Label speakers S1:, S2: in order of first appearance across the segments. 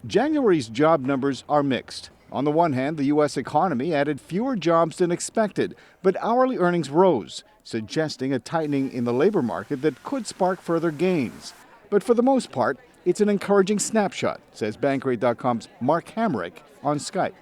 S1: January's job numbers are mixed. On the one hand, the U.S. economy added fewer jobs than expected, but hourly earnings rose, suggesting a tightening in the labor market that could spark further gains. But for the most part, it's an encouraging snapshot, says Bankrate.com's Mark Hamrick on Skype.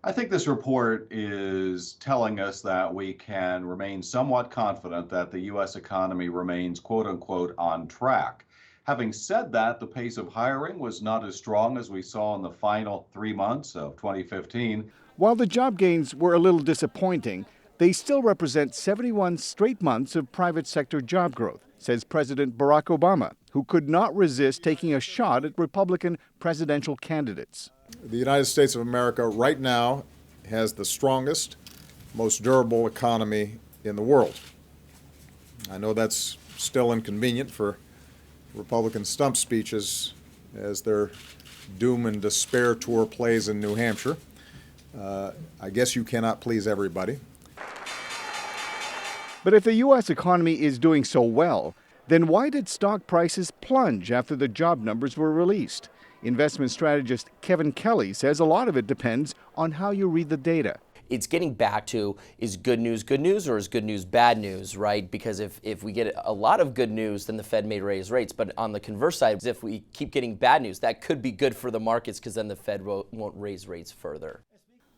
S2: I think this report is telling us that we can remain somewhat confident that the U.S. economy remains, quote unquote, on track. Having said that, the pace of hiring was not as strong as we saw in the final 3 months of 2015.
S1: While the job gains were a little disappointing, they still represent 71 straight months of private sector job growth, says President Barack Obama, who could not resist taking a shot at Republican presidential candidates.
S3: The United States of America right now has the strongest, most durable economy in the world. I know that's still inconvenient for Republican stump speeches as their doom and despair tour plays in New Hampshire. I guess you cannot please everybody.
S1: But if the U.S. economy is doing so well, then why did stock prices plunge after the job numbers were released? Investment strategist Kevin Kelly says a lot of it depends on how you read the data.
S4: It's getting back to, is good news or is good news bad news, right? Because if we get a lot of good news, then the Fed may raise rates. But on the converse side, if we keep getting bad news, that could be good for the markets because then the Fed won't raise rates further.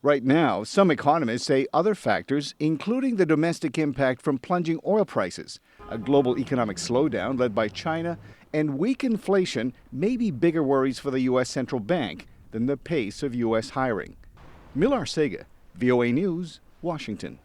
S1: Right now, some economists say other factors, including the domestic impact from plunging oil prices, a global economic slowdown led by China, and weak inflation may be bigger worries for the U.S. Central Bank than the pace of U.S. hiring. Arcega, VOA News, Washington.